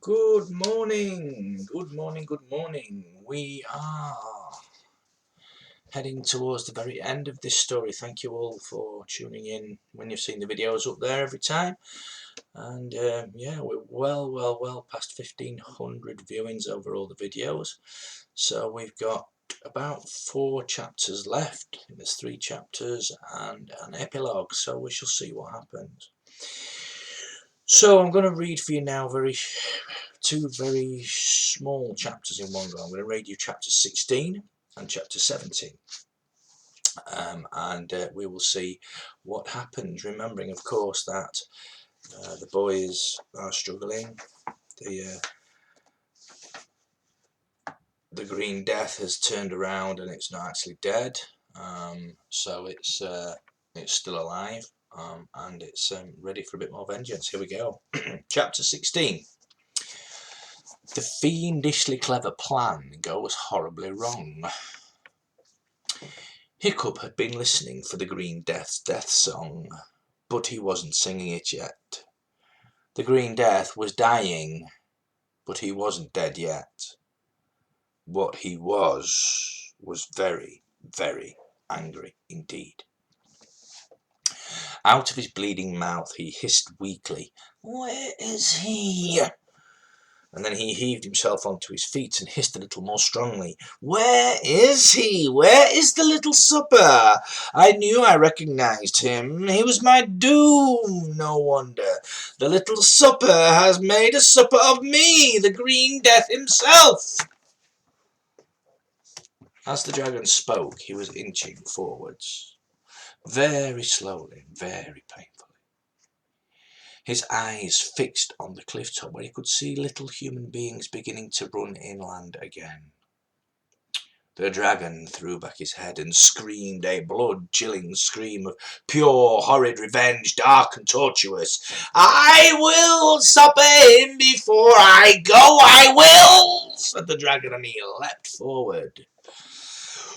Good morning, good morning, good morning. We are heading towards the very end of this story. Thank you all for tuning in when you've seen the videos up there every time. And yeah, we're well past 1,500 viewings over all the videos. So we've got about 4 chapters left. There's 3 chapters and an epilogue, so we shall see what happens. So I'm going to read for you now two very small chapters in one go. I'm going to read you chapter 16 and chapter 17, and we will see what happens, remembering of course that the boys are struggling. The Green Death has turned around and it's not actually dead, so it's still alive, and it's ready for a bit more vengeance. Here we go. Chapter 16. The fiendishly clever plan goes horribly wrong. Hiccup had been listening for the Green Death's death song, but he wasn't singing it yet. The Green Death was dying, but he wasn't dead yet. What he was very, very angry indeed. Out of his bleeding mouth he hissed weakly, "Where is he?" And then he heaved himself onto his feet and hissed a little more strongly, "Where is he? Where is the little supper? I knew I recognized him. He was my doom. No wonder. The little supper has made a supper of me, the Green Death himself." As the dragon spoke, he was inching forwards, very slowly, very painfully. His eyes fixed on the cliff top, where he could see little human beings beginning to run inland again. The dragon threw back his head and screamed a blood-chilling scream of pure, horrid revenge, dark and tortuous. "I will supper him before I go, I will!" said the dragon, and he leapt forward.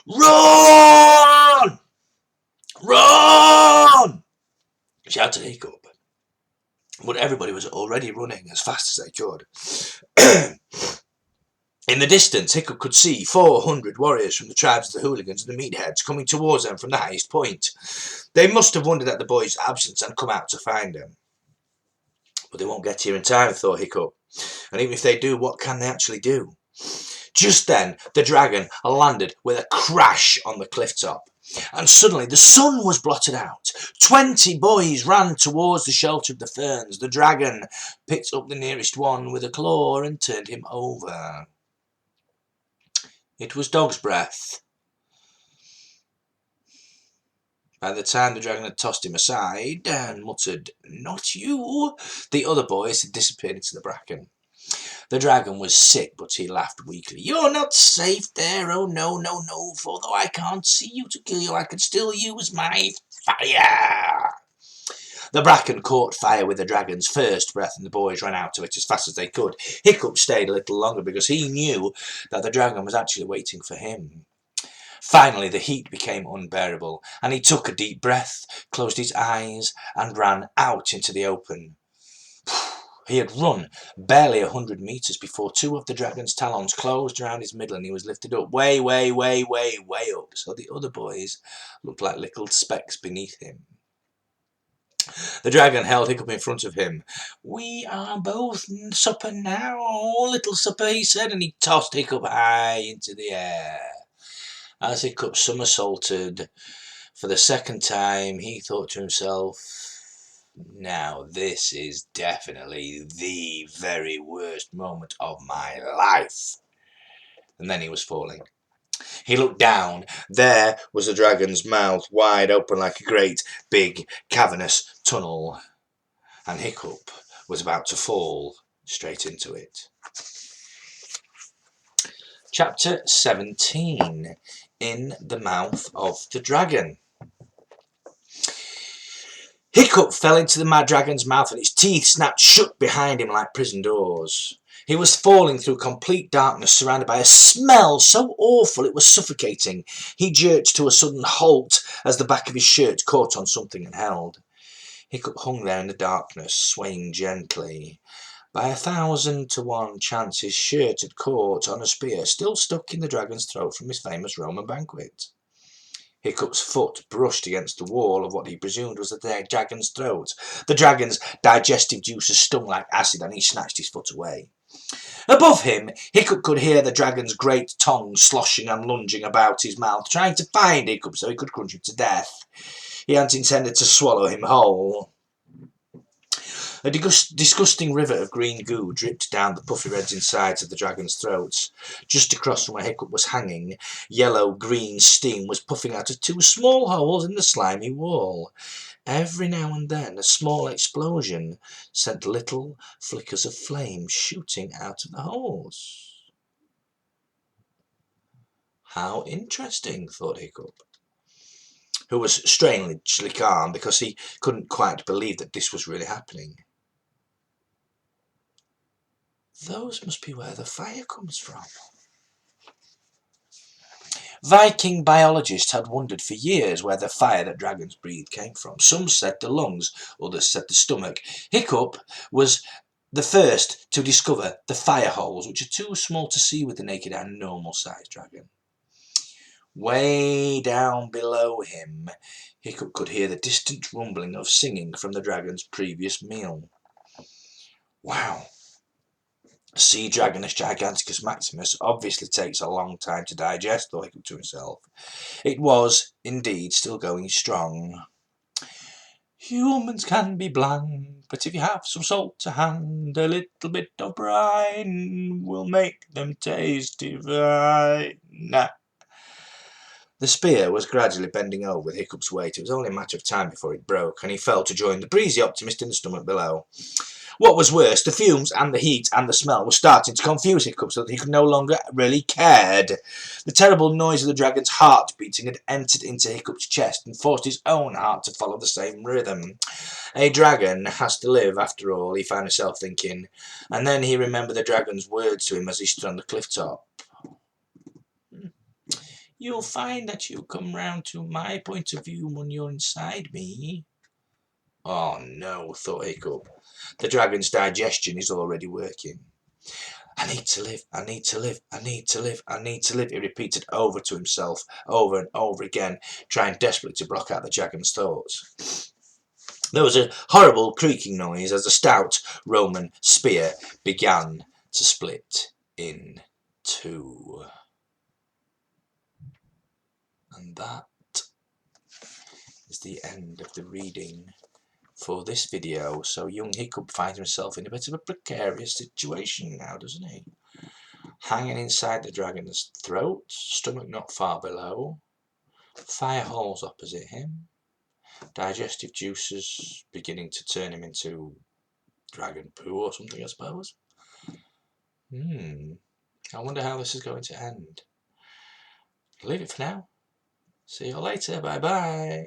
"Run! Run!" shouted Hiccup. But everybody was already running as fast as they could. In the distance, Hiccup could see 400 warriors from the tribes of the hooligans and the meatheads coming towards them from the highest point. They must have wondered at the boy's absence and come out to find him. But they won't get here in time, thought Hiccup. And even if they do, what can they actually do? Just then, the dragon landed with a crash on the cliff top. And suddenly the sun was blotted out. 20 boys ran towards the shelter of the ferns. The dragon picked up the nearest one with a claw and turned him over. It was Dog's Breath. By the time the dragon had tossed him aside and muttered, "Not you," the other boys had disappeared into the bracken. The dragon was sick, but he laughed weakly. "You're not safe there. Oh, no, no, no. For though I can't see you to kill you, I can still use my fire." The bracken caught fire with the dragon's first breath, and the boys ran out of it as fast as they could. Hiccup stayed a little longer because he knew that the dragon was actually waiting for him. Finally, the heat became unbearable, and he took a deep breath, closed his eyes, and ran out into the open. He had run barely 100 meters before 2 of the dragon's talons closed around his middle, and he was lifted up way up, so the other boys looked like little specks beneath him. The dragon held Hiccup in front of him. "We are both supper now, little supper," he said, and he tossed Hiccup high into the air. As Hiccup somersaulted for the second time, he thought to himself, "Now this is definitely the very worst moment of my life." And then he was falling. He looked down. There was the dragon's mouth, wide open like a great, big, cavernous tunnel. And Hiccup was about to fall straight into it. Chapter 17. In the Mouth of the Dragon. Hiccup fell into the mad dragon's mouth, and its teeth snapped shut behind him like prison doors. He was falling through complete darkness, surrounded by a smell so awful it was suffocating. He jerked to a sudden halt as the back of his shirt caught on something and held. Hiccup hung there in the darkness, swaying gently. By 1,000-to-1 chance his shirt had caught on a spear still stuck in the dragon's throat from his famous Roman banquet. Hiccup's foot brushed against the wall of what he presumed was the dragon's throat. The dragon's digestive juices stung like acid, and he snatched his foot away. Above him, Hiccup could hear the dragon's great tongue sloshing and lunging about his mouth, trying to find Hiccup so he could crunch him to death. He hadn't intended to swallow him whole. A disgusting river of green goo dripped down the puffy red insides of the dragon's throats. Just across from where Hiccup was hanging, yellow-green steam was puffing out of 2 small holes in the slimy wall. Every now and then a small explosion sent little flickers of flame shooting out of the holes. How interesting, thought Hiccup, who was strangely calm because he couldn't quite believe that this was really happening. Those must be where the fire comes from. Viking biologists had wondered for years where the fire that dragons breathed came from. Some said the lungs, others said the stomach. Hiccup was the first to discover the fire holes, which are too small to see with the naked eye normal-sized dragon. Way down below him, Hiccup could hear the distant rumbling of singing from the dragon's previous meal. Wow! Sea Dragonus Giganticus Maximus obviously takes a long time to digest, thought Hiccup to himself. It was, indeed, still going strong. Humans can be bland, but if you have some salt to hand, a little bit of brine will make them tasty fine. The spear was gradually bending over with Hiccup's weight. It was only a matter of time before it broke, and he fell to join the breezy optimist in the stomach below. What was worse, the fumes and the heat and the smell were starting to confuse Hiccup so that he could no longer really cared. The terrible noise of the dragon's heart beating had entered into Hiccup's chest and forced his own heart to follow the same rhythm. A dragon has to live, after all, he found himself thinking, and then he remembered the dragon's words to him as he stood on the cliff top. You'll find that you come round to my point of view when you're inside me. Oh no, thought Hiccup. The dragon's digestion is already working. I need to live, I need to live, I need to live, I need to live, he repeated over to himself, over and over again, trying desperately to block out the dragon's thoughts. There was a horrible creaking noise as the stout Roman spear began to split in 2. And that is the end of the reading for this video. So young Hiccup finds himself in a bit of a precarious situation now, doesn't he? Hanging inside the dragon's throat, stomach not far below, fire holes opposite him, digestive juices beginning to turn him into dragon poo or something, I suppose. I wonder how this is going to end. Leave it for now. See you later. Bye bye.